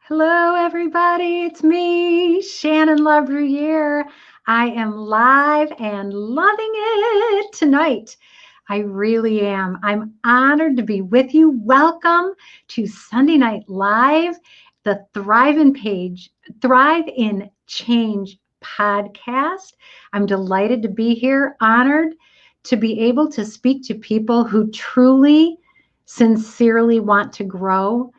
Hello, everybody. It's me, Shannon Love Bruyere. I am live and loving it tonight. I really am. I'm honored to be with you. Welcome to Sunday Night Live, the Thrive in Change podcast. I'm delighted to be here, honored to be able to speak to people who truly, sincerely want to grow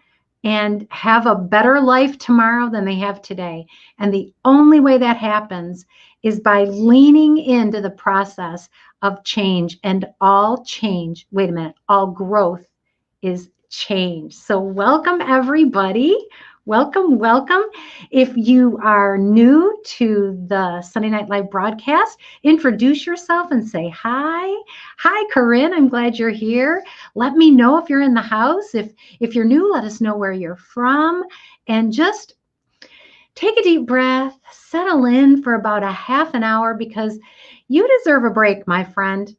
and have a better life tomorrow than they have today. And the only way that happens is by leaning into the process of change. And all change, wait a minute, all growth is change. So, welcome, everybody. Welcome, welcome. If you are new to the Sunday Night Live broadcast, introduce yourself and say hi. Hi, Corinne. I'm glad you're here. Let me know if you're in the house. If you're new, let us know where you're from, and just take a deep breath, settle in for about a half an hour because you deserve a break, my friend.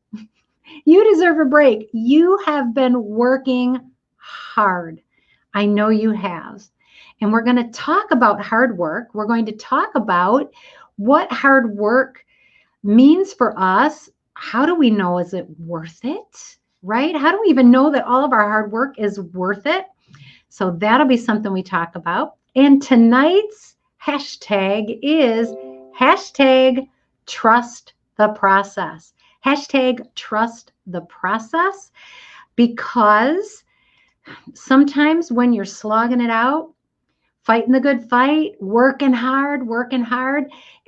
You deserve a break. You have been working hard. I know you have. And we're going to talk about hard work. We're going to talk about what hard work means for us. How do we know, is it worth it? Right? How do we even know that all of our hard work is worth it? So that'll be something we talk about. And tonight's hashtag is hashtag trust the process. Hashtag trust the process, because sometimes when you're slogging it out, fighting the good fight, working hard,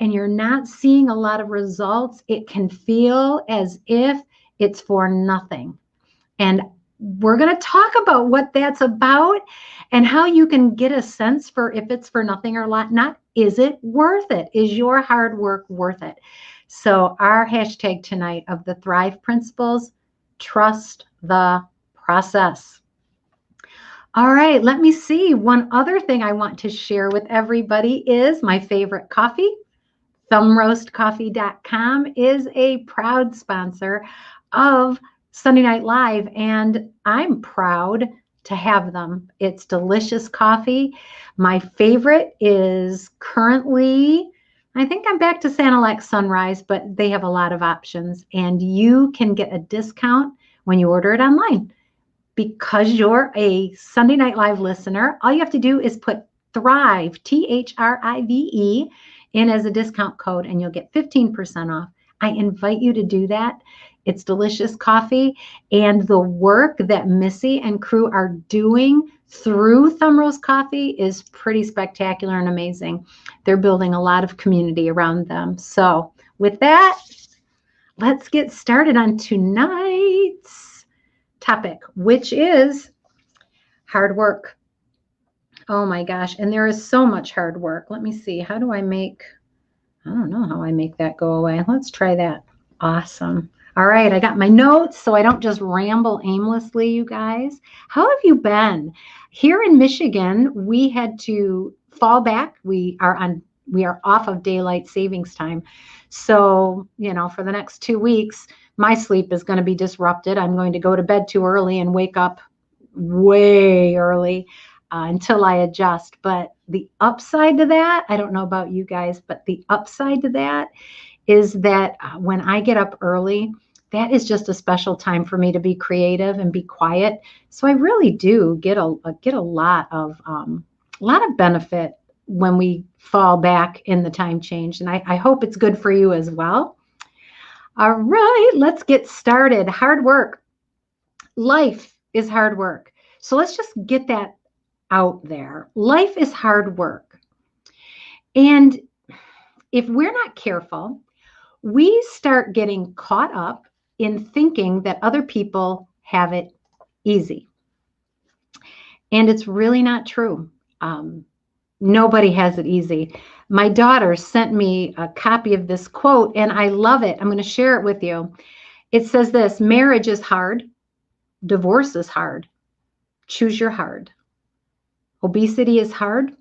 and you're not seeing a lot of results, it can feel as if it's for nothing. And we're going to talk about what that's about and how you can get a sense for if it's for nothing or not. Is it worth it? Is your hard work worth it? So our hashtag tonight of the Thrive Principles, trust the process. All right, let me see. One other thing I want to share with everybody is my favorite coffee. Thumbroastcoffee.com is a proud sponsor of Sunday Night Live, and I'm proud to have them. It's delicious coffee. My favorite is currently, I think I'm back to Sanilac Sunrise, but they have a lot of options, and you can get a discount when you order it online. Because you're a Sunday Night Live listener, all you have to do is put Thrive, THRIVE, in as a discount code, and you'll get 15% off. I invite you to do that. It's delicious coffee, and the work that Missy and crew are doing through Thumb Roast Coffee is pretty spectacular and amazing. They're building a lot of community around them. So with that, let's get started on tonight's topic, which is hard work. Oh my gosh. And there is so much hard work. Let me see. I don't know how I make that go away. Let's try that. Awesome. All right. I got my notes so I don't just ramble aimlessly, you guys. How have you been? Here in Michigan, we had to fall back. We are off of daylight savings time. So, for the next 2 weeks, my sleep is going to be disrupted. I'm going to go to bed too early and wake up way early until I adjust. But the upside to that, I don't know about you guys, but the upside to that is that when I get up early, that is just a special time for me to be creative and be quiet. So I really do get a lot of benefit when we fall back in the time change. And I hope it's good for you as well. All right, let's get started. Hard work. Life is hard work. So let's just get that out there. Life is hard work. And if we're not careful, we start getting caught up in thinking that other people have it easy. And it's really not true. Nobody has it easy. My daughter sent me a copy of this quote, and I love it. I'm going to share it with you. It says this: marriage is hard. Divorce is hard. Choose your hard. Obesity is hard.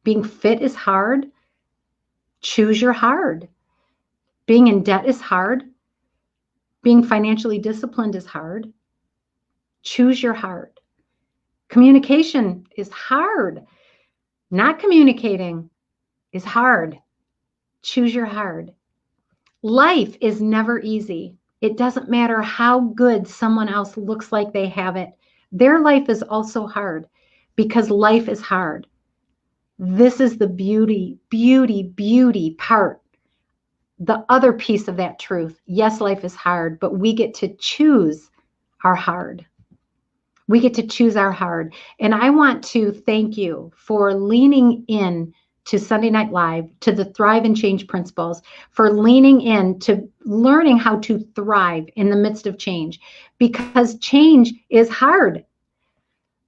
Being fit is hard. Choose your hard. Being in debt is hard. Being financially disciplined is hard. Choose your hard. Communication is hard. Not communicating is hard. Choose your hard. Life is never easy. It doesn't matter how good someone else looks like they have it. Their life is also hard because life is hard. This is the beauty part. The other piece of that truth. Yes, life is hard, but we get to choose our hard. We get to choose our hard. And I want to thank you for leaning in to Sunday Night Live, to the Thrive and Change principles, for leaning in to learning how to thrive in the midst of change, because change is hard.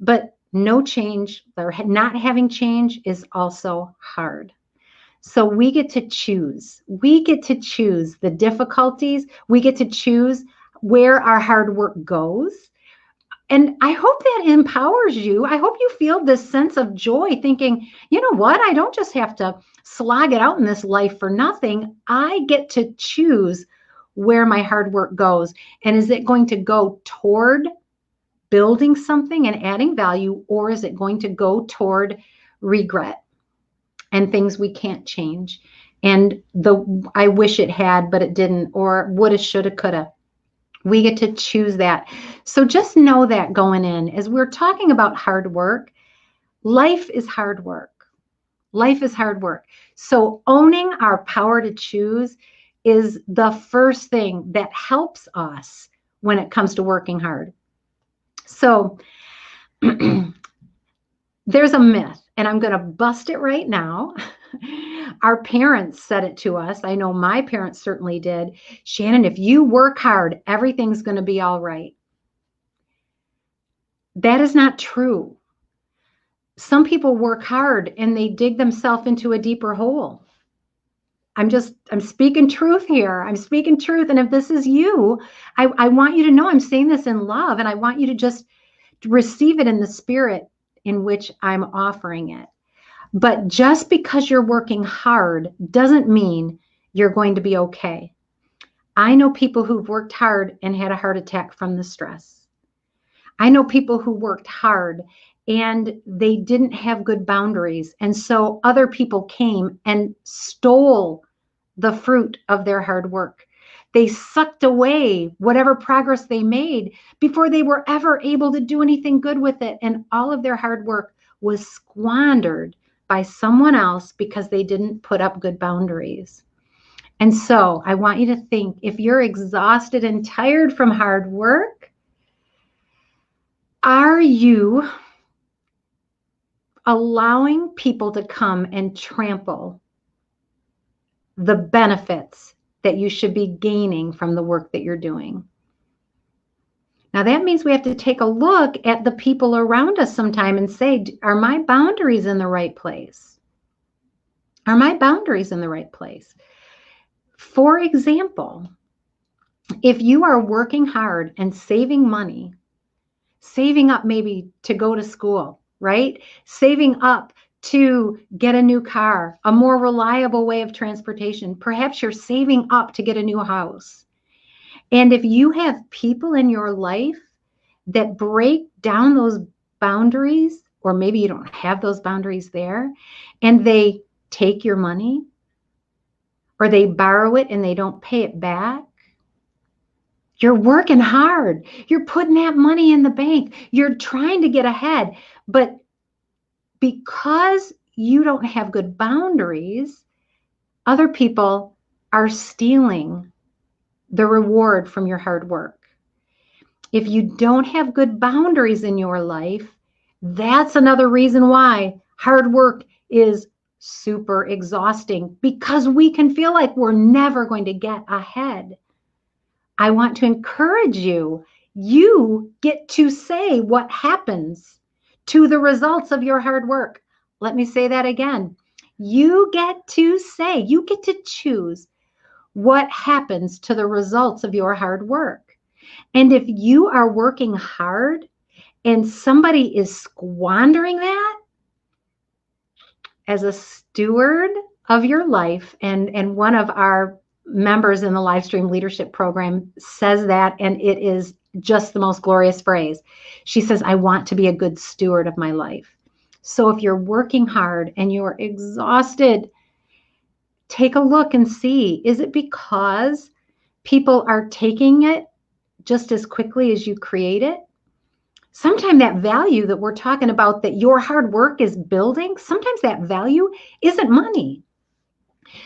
But no change, or not having change, is also hard. So we get to choose. We get to choose the difficulties. We get to choose where our hard work goes. And I hope that empowers you. I hope you feel this sense of joy thinking, you know what? I don't just have to slog it out in this life for nothing. I get to choose where my hard work goes. And is it going to go toward building something and adding value, or is it going to go toward regret and things we can't change? And I wish it had, but it didn't, or woulda, shoulda, coulda. We get to choose that. So just know that going in, as we're talking about hard work, life is hard work. Life is hard work. So owning our power to choose is the first thing that helps us when it comes to working hard. So there's a myth, and I'm going to bust it right now. Our parents said it to us. I know my parents certainly did. Shannon, if you work hard, everything's going to be all right. That is not true. Some people work hard and they dig themselves into a deeper hole. I'm speaking truth here. I'm speaking truth. And if this is you, I want you to know I'm saying this in love, and I want you to just receive it in the spirit in which I'm offering it. But just because you're working hard doesn't mean you're going to be okay. I know people who've worked hard and had a heart attack from the stress. I know people who worked hard and they didn't have good boundaries. And so other people came and stole the fruit of their hard work. They sucked away whatever progress they made before they were ever able to do anything good with it. And all of their hard work was squandered by someone else because they didn't put up good boundaries. And so I want you to think, if you're exhausted and tired from hard work, are you allowing people to come and trample the benefits that you should be gaining from the work that you're doing? Now, that means we have to take a look at the people around us sometime and say, are my boundaries in the right place? Are my boundaries in the right place? For example, if you are working hard and saving money, saving up maybe to go to school, right? Saving up to get a new car, a more reliable way of transportation. Perhaps you're saving up to get a new house. And if you have people in your life that break down those boundaries, or maybe you don't have those boundaries there, and they take your money, or they borrow it and they don't pay it back, you're working hard. You're putting that money in the bank. You're trying to get ahead. But because you don't have good boundaries, other people are stealing the reward from your hard work. If you don't have good boundaries in your life, that's another reason why hard work is super exhausting, because we can feel like we're never going to get ahead. I want to encourage you. You get to say what happens to the results of your hard work. Let me say that again. You get to say, you get to choose what happens to the results of your hard work. And if you are working hard and somebody is squandering that, as a steward of your life, and one of our members in the Livestream Leadership Program says that, and it is just the most glorious phrase. She says, I want to be a good steward of my life. So if you're working hard and you're exhausted, take a look and see, is it because people are taking it just as quickly as you create it? Sometimes that value that we're talking about that your hard work is building, sometimes that value isn't money.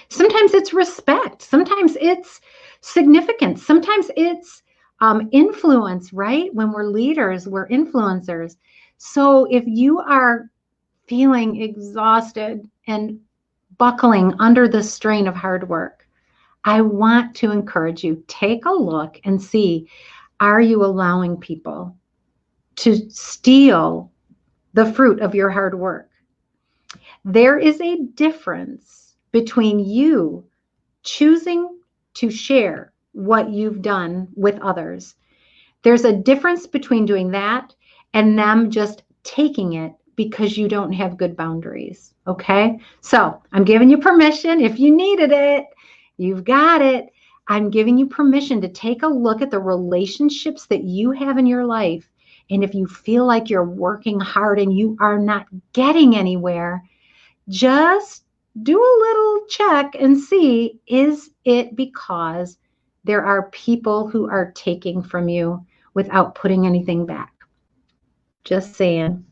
Sometimes it's respect. Sometimes it's significance. Sometimes it's influence, right? When we're leaders, we're influencers. So if you are feeling exhausted and buckling under the strain of hard work, I want to encourage you, take a look and see, are you allowing people to steal the fruit of your hard work? There is a difference between you choosing to share what you've done with others. There's a difference between doing that and them just taking it because you don't have good boundaries. Okay. So I'm giving you permission. If you needed it, you've got it. I'm giving you permission to take a look at the relationships that you have in your life. And if you feel like you're working hard and you are not getting anywhere, just do a little check and see, is it because there are people who are taking from you without putting anything back? Just saying.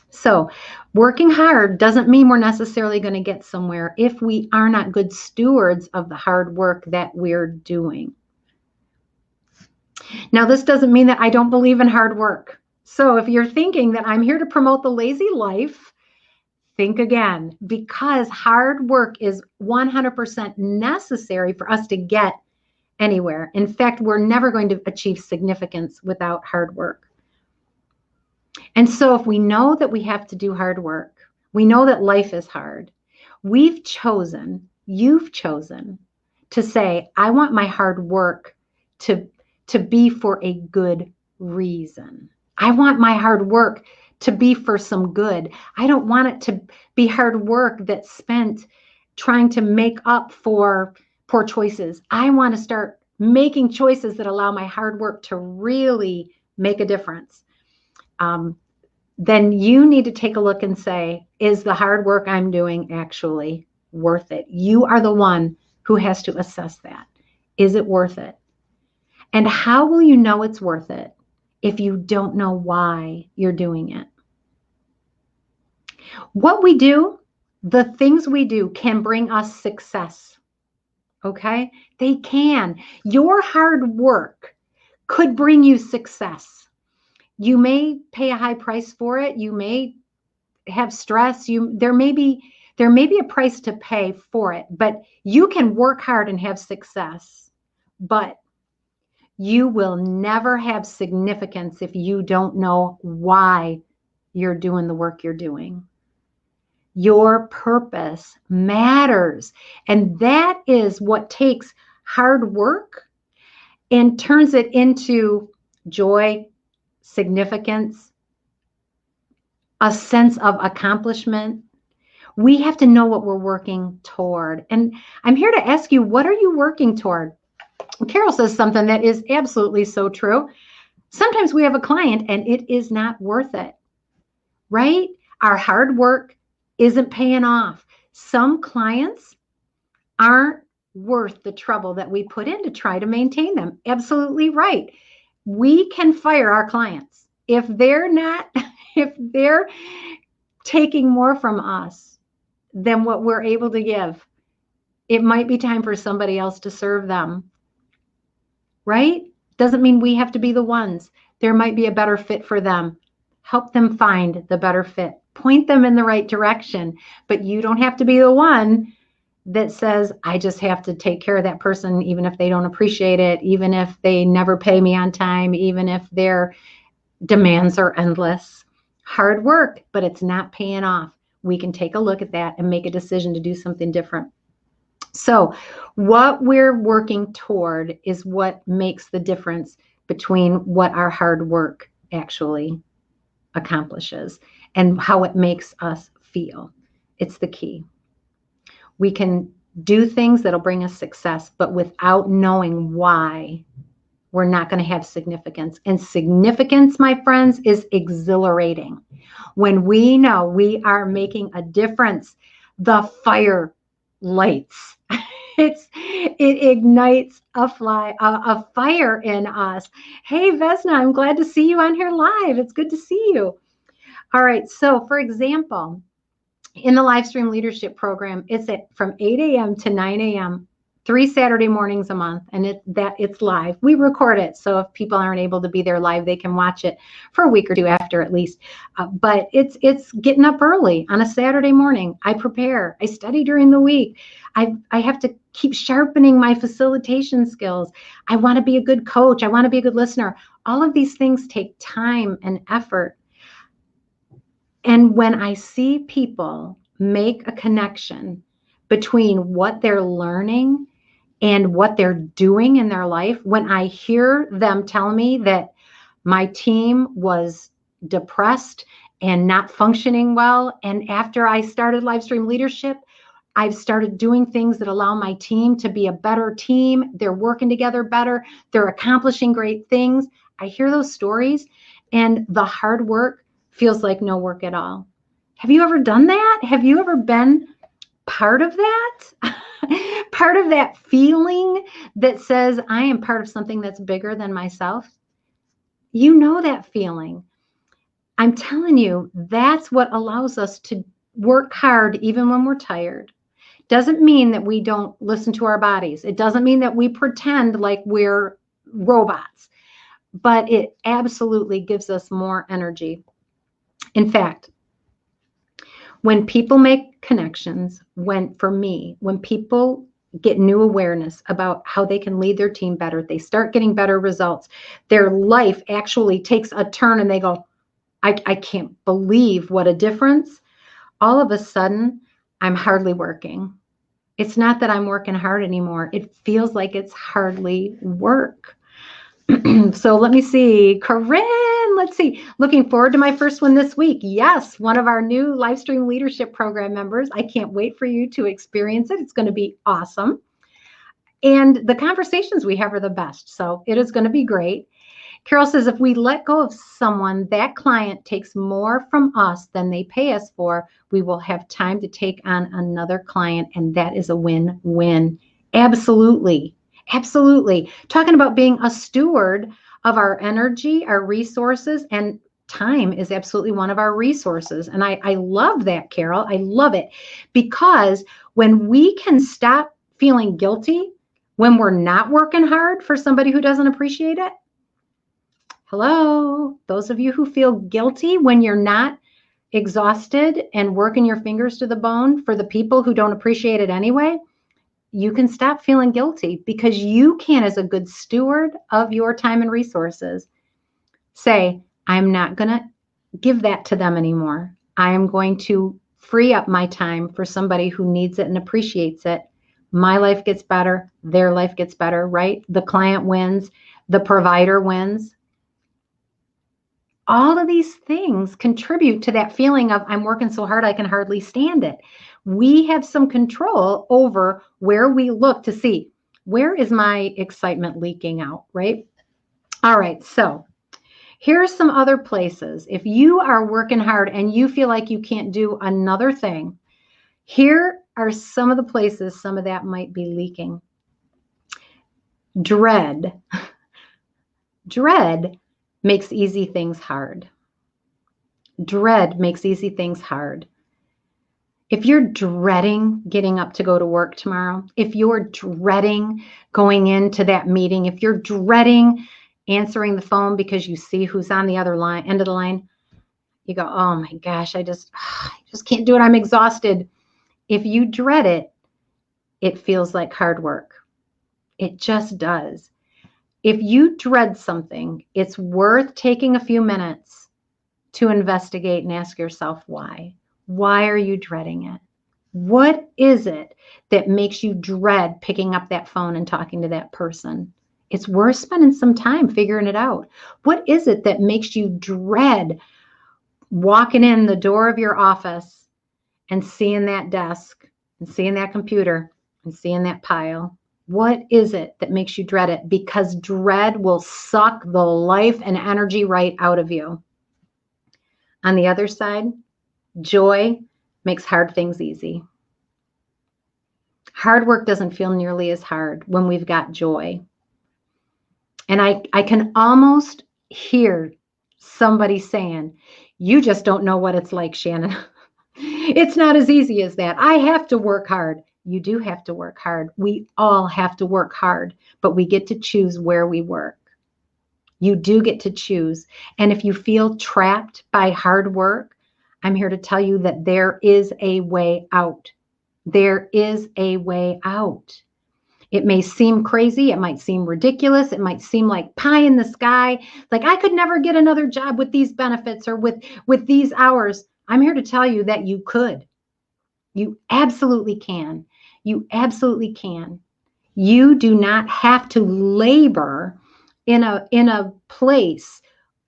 So working hard doesn't mean we're necessarily going to get somewhere if we are not good stewards of the hard work that we're doing. Now, this doesn't mean that I don't believe in hard work. So if you're thinking that I'm here to promote the lazy life, think again, because hard work is 100% necessary for us to get anywhere. In fact, we're never going to achieve significance without hard work. And so if we know that we have to do hard work, we know that life is hard, you've chosen to say, I want my hard work to be for a good reason. I want my hard work to be for some good. I don't want it to be hard work that's spent trying to make up for poor choices. I want to start making choices that allow my hard work to really make a difference. Then you need to take a look and say, is the hard work I'm doing actually worth it? You are the one who has to assess that. Is it worth it? And how will you know it's worth it if you don't know why you're doing it? What we do, the things we do can bring us success. Okay? They can. Your hard work could bring you success. You may pay a high price for it. You may have stress. There may be a price to pay for it, but you can work hard and have success. But you will never have significance if you don't know why you're doing the work you're doing. Your purpose matters. And that is what takes hard work and turns it into joy, significance, a sense of accomplishment. We have to know what we're working toward. And I'm here to ask you, what are you working toward? Carol says something that is absolutely so true. Sometimes we have a client and it is not worth it, right? Our hard work isn't paying off. Some clients aren't worth the trouble that we put in to try to maintain them. Absolutely right. We can fire our clients if they're taking more from us than what we're able to give. It might be time for somebody else to serve them. Right? Doesn't mean we have to be the ones. There might be a better fit for them. Help them find the better fit. Point them in the right direction. But you don't have to be the one that says, I just have to take care of that person, even if they don't appreciate it, even if they never pay me on time, even if their demands are endless. Hard work, but it's not paying off. We can take a look at that and make a decision to do something different. So what we're working toward is what makes the difference between what our hard work actually accomplishes and how it makes us feel. It's the key. We can do things that'll bring us success, but without knowing why we're not going to have significance. And significance, my friends, is exhilarating. When we know we are making a difference, the fire lights. It ignites a fire in us. Hey, Vesna, I'm glad to see you on here live. It's good to see you. All right. So, for example, in the live stream leadership program, it's from 8 a.m. to 9 a.m. 3 Saturday mornings a month, and it's live. We record it, so if people aren't able to be there live, they can watch it for a week or two after at least. But it's getting up early on a Saturday morning. I prepare. I study during the week. I have to keep sharpening my facilitation skills. I want to be a good coach. I want to be a good listener. All of these things take time and effort. And when I see people make a connection between what they're learning and what they're doing in their life, when I hear them tell me that my team was depressed and not functioning well, and after I started live stream leadership, I've started doing things that allow my team to be a better team. They're working together better. They're accomplishing great things. I hear those stories, and the hard work feels like no work at all. Have you ever done that? Have you ever been part of that? Part of that feeling that says, I am part of something that's bigger than myself? You know that feeling. I'm telling you, that's what allows us to work hard even when we're tired. Doesn't mean that we don't listen to our bodies. It doesn't mean that we pretend like we're robots, but it absolutely gives us more energy. In fact, when people make connections, when people get new awareness about how they can lead their team better, they start getting better results, their life actually takes a turn and they go, I can't believe what a difference. All of a sudden, I'm hardly working. It's not that I'm working hard anymore. It feels like it's hardly work. So let me see. Corinne, let's see. Looking forward to my first one this week. Yes, one of our new live stream leadership program members. I can't wait for you to experience it. It's going to be awesome. And the conversations we have are the best. So it is going to be great. Carol says, if we let go of someone, that client takes more from us than they pay us for, we will have time to take on another client. And that is a win-win. Absolutely. Absolutely. Talking about being a steward of our energy, our resources, and time is absolutely one of our resources. And I love that, Carol. I love it, because when we can stop feeling guilty when we're not working hard for somebody who doesn't appreciate it. Hello, those of you who feel guilty when you're not exhausted and working your fingers to the bone for the people who don't appreciate it anyway, you can stop feeling guilty, because you can, as a good steward of your time and resources, say, I'm not going to give that to them anymore. I am going to free up my time for somebody who needs it and appreciates it. My life gets better. Their life gets better, right? The client wins. The provider wins. All of these things contribute to that feeling of, I'm working so hard I can hardly stand it. We have some control over where we look to see, where is my excitement leaking out, right? All right, so here's some other places. If you are working hard and you feel like you can't do another thing, here are some of the places some of that might be leaking. Dread. Dread makes easy things hard. Dread makes easy things hard. If you're dreading getting up to go to work tomorrow, if you're dreading going into that meeting, if you're dreading answering the phone because you see who's on the other end of the line, you go, oh my gosh, I just can't do it. I'm exhausted. If you dread it, it feels like hard work. It just does. If you dread something, it's worth taking a few minutes to investigate and ask yourself why. Why are you dreading it? What is it that makes you dread picking up that phone and talking to that person? It's worth spending some time figuring it out. What is it that makes you dread walking in the door of your office and seeing that desk and seeing that computer and seeing that pile? What is it that makes you dread it? Because dread will suck the life and energy right out of you. On the other side, joy makes hard things easy. Hard work doesn't feel nearly as hard when we've got joy. And I can almost hear somebody saying, you just don't know what it's like, Shannon. It's not as easy as that. I have to work hard. You do have to work hard. We all have to work hard, but we get to choose where we work. You do get to choose. And if you feel trapped by hard work, I'm here to tell you that there is a way out. There is a way out. It may seem crazy. It might seem ridiculous. It might seem like pie in the sky. Like I could never get another job with these benefits or with these hours. I'm here to tell you that you could. You absolutely can. You absolutely can. You do not have to labor in a place,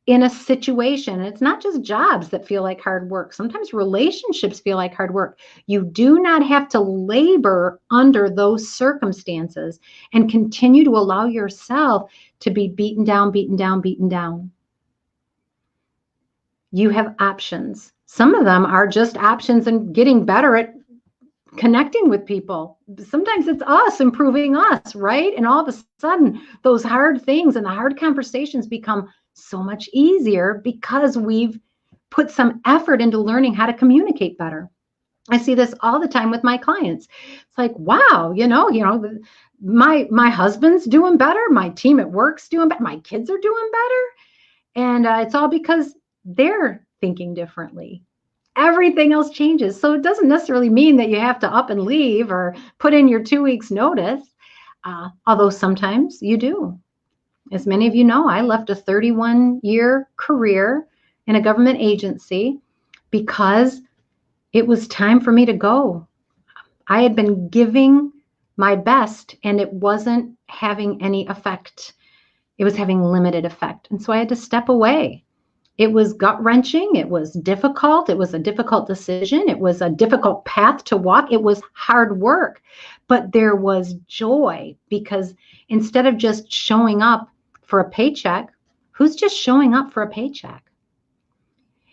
in a situation. And it's not just jobs that feel like hard work. Sometimes relationships feel like hard work. You do not have to labor under those circumstances and continue to allow yourself to be beaten down, beaten down, beaten down. You have options. Some of them are just options and getting better at connecting with people. Sometimes it's us improving us, right? And all of a sudden, those hard things and the hard conversations become so much easier because we've put some effort into learning how to communicate better. I see this all the time with my clients. It's like, wow, my husband's doing better. My team at work's doing better. My kids are doing better. And it's all because they're thinking differently. Everything else changes. So it doesn't necessarily mean that you have to up and leave or put in your 2 weeks notice, although sometimes you do. As many of you know, I left a 31-year career in a government agency because it was time for me to go. I had been giving my best and it wasn't having any effect. It was having limited effect. And so I had to step away. It was gut-wrenching. It was difficult. It was a difficult decision. It was a difficult path to walk. It was hard work, but there was joy because instead of just showing up for a paycheck, who's just showing up for a paycheck?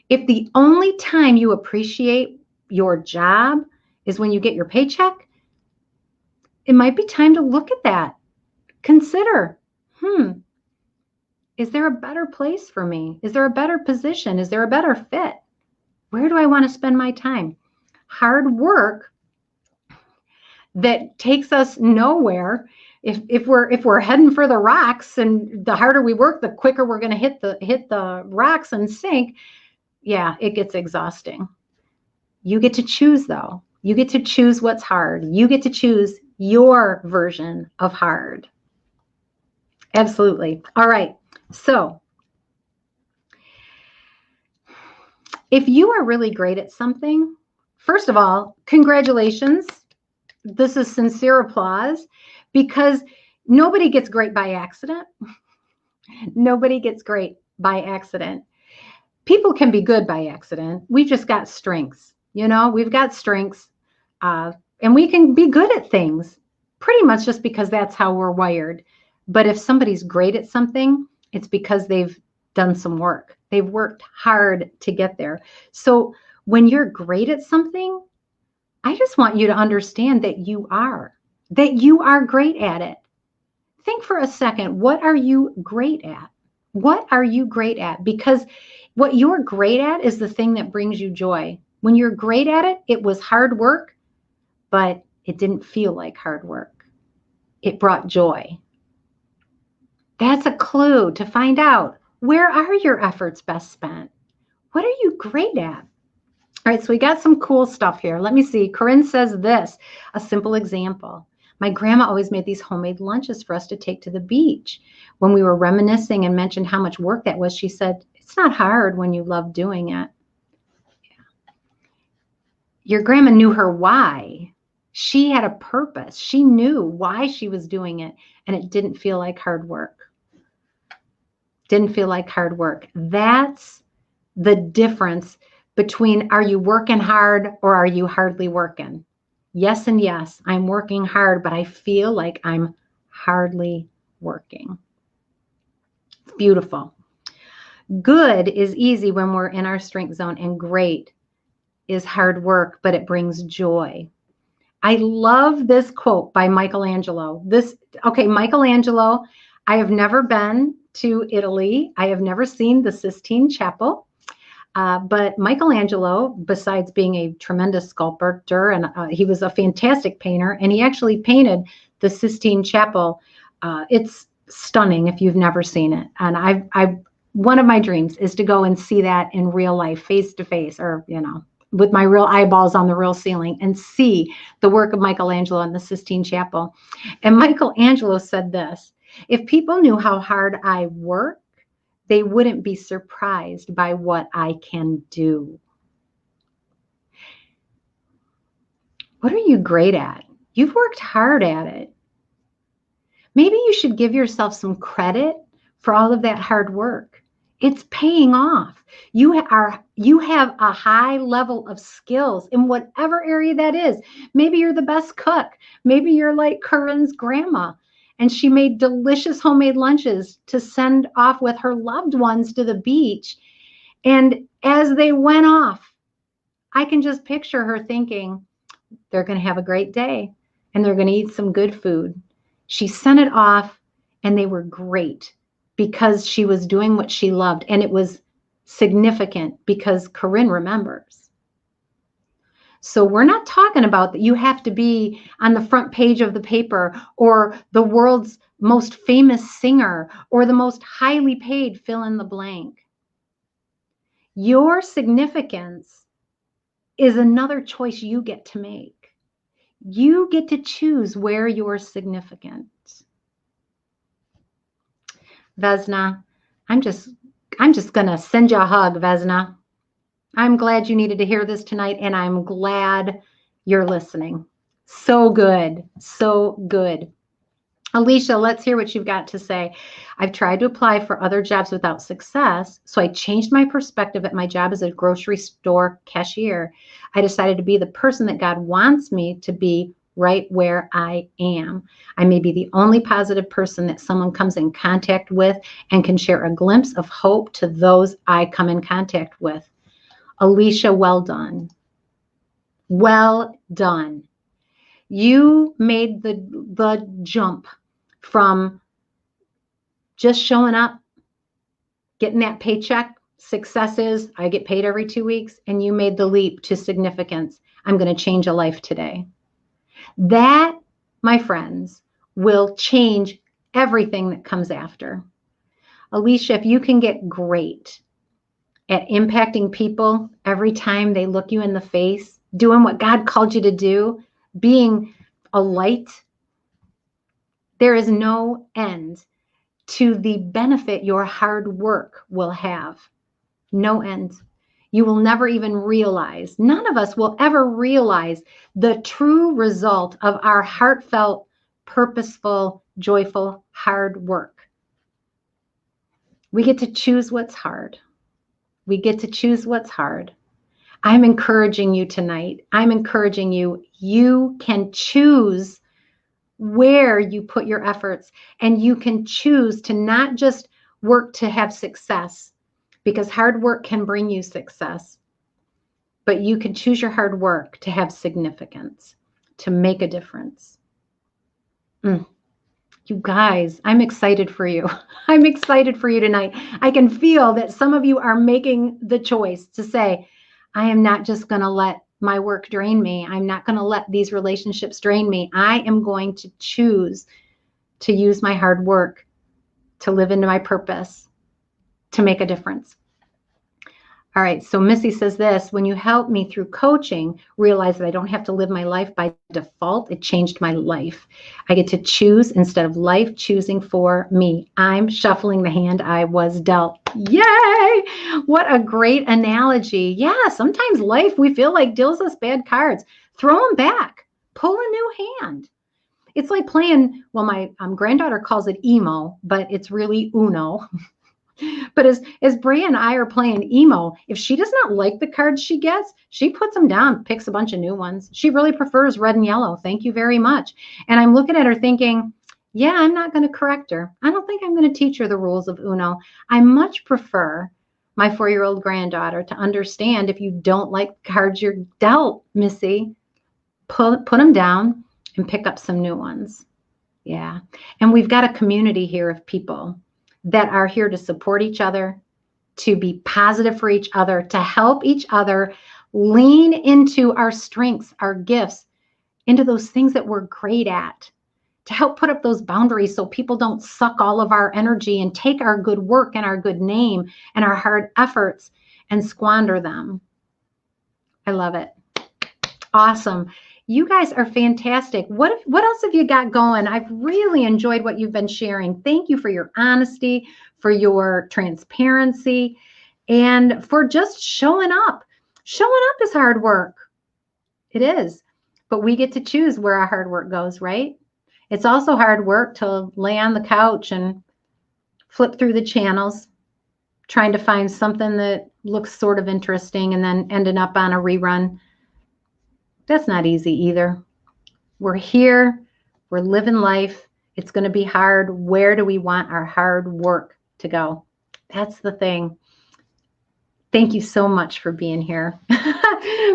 If the only time you appreciate your job is when you get your paycheck, it might be time to look at that. Consider, is there a better place for me? Is there a better position? Is there a better fit? Where do I want to spend my time? Hard work that takes us nowhere. If we're heading for the rocks, and the harder we work, the quicker we're going to hit the rocks and sink. Yeah, it gets exhausting. You get to choose though. You get to choose what's hard. You get to choose your version of hard. Absolutely. All right. So if you are really great at something, first of all, congratulations. This is sincere applause because nobody gets great by accident. Nobody gets great by accident. People can be good by accident. We've just got strengths. We've got strengths and we can be good at things pretty much just because that's how we're wired. But if somebody's great at something, it's because they've done some work. They've worked hard to get there. So when you're great at something, I just want you to understand that you are great at it. Think for a second, what are you great at? What are you great at? Because what you're great at is the thing that brings you joy. When you're great at it, it was hard work, but it didn't feel like hard work. It brought joy. That's a clue to find out, where are your efforts best spent? What are you great at? All right, so we got some cool stuff here. Let me see. Corinne says this, a simple example. My grandma always made these homemade lunches for us to take to the beach. When we were reminiscing and mentioned how much work that was, she said, it's not hard when you love doing it. Yeah. Your grandma knew her why. She had a purpose. She knew why she was doing it, and it didn't feel like hard work. Didn't feel like hard work. That's the difference between are you working hard or are you hardly working? Yes and yes, I'm working hard, but I feel like I'm hardly working. It's beautiful. Good is easy when we're in our strength zone, and great is hard work, but it brings joy. I love this quote by Michelangelo. Michelangelo, I have never been to Italy. I have never seen the Sistine Chapel. But Michelangelo, besides being a tremendous sculptor, and he was a fantastic painter, and he actually painted the Sistine Chapel. It's stunning if you've never seen it. And one of my dreams is to go and see that in real life, face to face, or, with my real eyeballs on the real ceiling, and see the work of Michelangelo in the Sistine Chapel. And Michelangelo said this: if people knew how hard I work, they wouldn't be surprised by what I can do. What are you great at? You've worked hard at it. Maybe you should give yourself some credit for all of that hard work. It's paying off. You have a high level of skills in whatever area that is. Maybe you're the best cook. Maybe you're like Corinne's grandma, and she made delicious homemade lunches to send off with her loved ones to the beach. And as they went off, I can just picture her thinking, they're going to have a great day and they're going to eat some good food. She sent it off and they were great because she was doing what she loved. And it was significant because Corinne remembers. So we're not talking about that you have to be on the front page of the paper or the world's most famous singer or the most highly paid fill in the blank. Your significance is another choice you get to make. You get to choose where you're significant. Vesna, I'm just going to send you a hug, Vesna. I'm glad you needed to hear this tonight, and I'm glad you're listening. So good. So good. Alicia, let's hear what you've got to say. I've tried to apply for other jobs without success, so I changed my perspective at my job as a grocery store cashier. I decided to be the person that God wants me to be right where I am. I may be the only positive person that someone comes in contact with and can share a glimpse of hope to those I come in contact with. Alicia, well done. Well done. You made the jump from just showing up, getting that paycheck. Success is I get paid every 2 weeks, and you made the leap to significance. I'm going to change a life today. That, my friends, will change everything that comes after. Alicia, if you can get great at impacting people every time they look you in the face, doing what God called you to do, being a light, there is no end to the benefit your hard work will have. No end. You will never even realize, none of us will ever realize the true result of our heartfelt, purposeful, joyful, hard work. We get to choose what's hard. We get to choose what's hard. I'm encouraging you tonight. I'm encouraging you. You can choose where you put your efforts, and you can choose to not just work to have success, because hard work can bring you success, but you can choose your hard work to have significance, to make a difference. You guys, I'm excited for you. I'm excited for you tonight. I can feel that some of you are making the choice to say, I am not just going to let my work drain me. I'm not going to let these relationships drain me. I am going to choose to use my hard work to live into my purpose, to make a difference. All right, so Missy says this: when you help me through coaching, realize that I don't have to live my life by default. It changed my life. I get to choose instead of life choosing for me. I'm shuffling the hand I was dealt. Yay! What a great analogy. Yeah, sometimes life, we feel like, deals us bad cards. Throw them back. Pull a new hand. It's like playing, well, my granddaughter calls it emo, but it's really Uno. But as Bria and I are playing emo, if she does not like the cards she gets, she puts them down, picks a bunch of new ones. She really prefers red and yellow. Thank you very much. And I'm looking at her thinking, yeah, I'm not going to correct her. I don't think I'm going to teach her the rules of Uno. I much prefer my 4-year-old granddaughter to understand if you don't like the cards you're dealt, Missy, put them down and pick up some new ones. Yeah. And we've got a community here of people that are here to support each other, to be positive for each other, to help each other lean into our strengths, our gifts, into those things that we're great at, to help put up those boundaries so people don't suck all of our energy and take our good work and our good name and our hard efforts and squander them. I love it. Awesome. You guys are fantastic. What else have you got going? I've really enjoyed what you've been sharing. Thank you for your honesty, for your transparency, and for just showing up. Showing up is hard work. It is. But we get to choose where our hard work goes, right? It's also hard work to lay on the couch and flip through the channels, trying to find something that looks sort of interesting and then ending up on a rerun. That's not easy either. We're here. We're living life. It's going to be hard. Where do we want our hard work to go? That's the thing. Thank you so much for being here.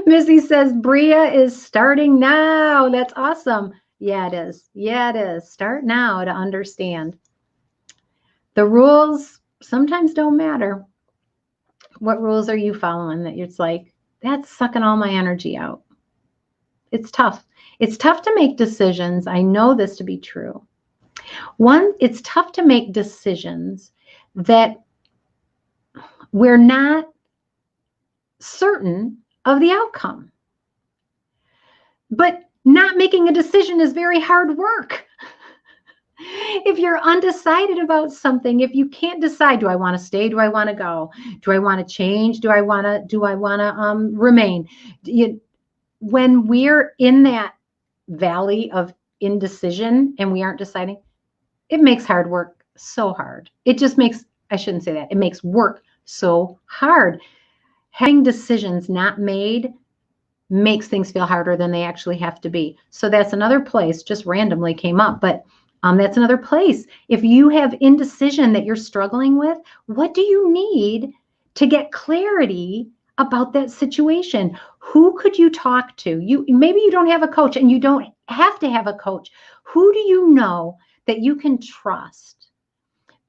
Missy says, Bria is starting now. That's awesome. Yeah, it is. Yeah, it is. Start now to understand. The rules sometimes don't matter. What rules are you following that it's like, that's sucking all my energy out? It's tough. It's tough to make decisions. I know this to be true. One, it's tough to make decisions that we're not certain of the outcome. But not making a decision is very hard work. If you're undecided about something, if you can't decide, do I want to stay? Do I want to go? Do I want to change? Do I want to remain? When we're in that valley of indecision and we aren't deciding, it makes hard work so hard. It just makes, I shouldn't say that, it makes work so hard. Having decisions not made makes things feel harder than they actually have to be. So that's another place, just randomly came up, but that's another place. If you have indecision that you're struggling with, what do you need to get clarity about that situation? Who could you talk to? Maybe you don't have a coach, and you don't have to have a coach. Who do you know that you can trust,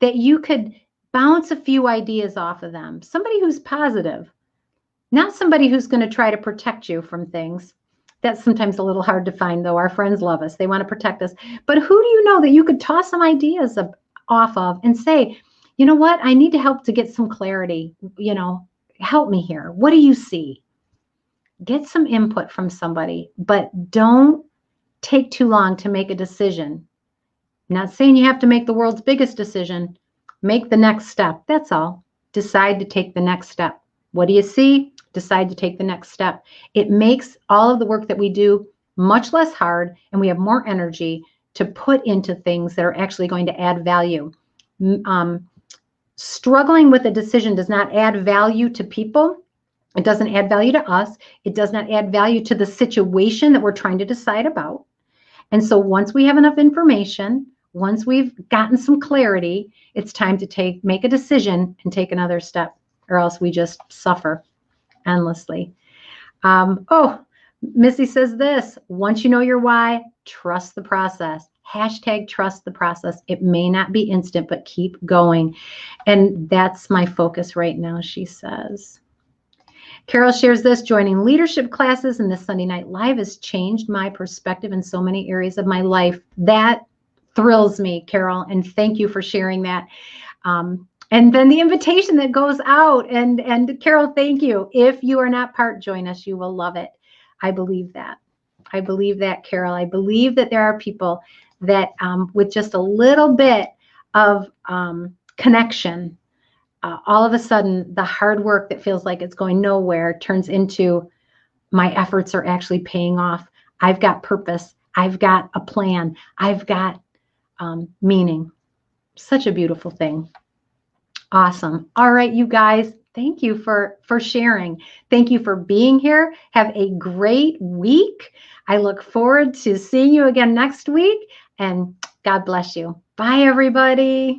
that you could bounce a few ideas off of them? Somebody who's positive, not somebody who's going to try to protect you from things. That's sometimes a little hard to find, though. Our friends love us. They want to protect us. But who do you know that you could toss some ideas off of and say, you know what? I need to help to get some clarity. Help me here. What do you see? Get some input from somebody, but don't take too long to make a decision. I'm not saying you have to make the world's biggest decision. Make the next step. That's all. Decide to take the next step. What do you see? Decide to take the next step. It makes all of the work that we do much less hard, and we have more energy to put into things that are actually going to add value. Struggling with a decision does not add value to people. It doesn't add value to us. It does not add value to the situation that we're trying to decide about. And so once we have enough information, once we've gotten some clarity, it's time to make a decision and take another step, or else we just suffer endlessly. Missy says this: once you know your why, trust the process. Hashtag trust the process. It may not be instant, but keep going. And that's my focus right now, she says. Carol shares this: joining leadership classes and this Sunday Night Live has changed my perspective in so many areas of my life. That thrills me, Carol, and thank you for sharing that. And then the invitation that goes out, and Carol, thank you. If you are not part, join us. You will love it. I believe that. I believe that, Carol. I believe that there are people that with just a little bit of connection, all of a sudden the hard work that feels like it's going nowhere turns into my efforts are actually paying off. I've got purpose. I've got a plan. I've got meaning. Such a beautiful thing. Awesome. All right, you guys, thank you for sharing. Thank you for being here. Have a great week. I look forward to seeing you again next week, and God bless you. Bye, everybody.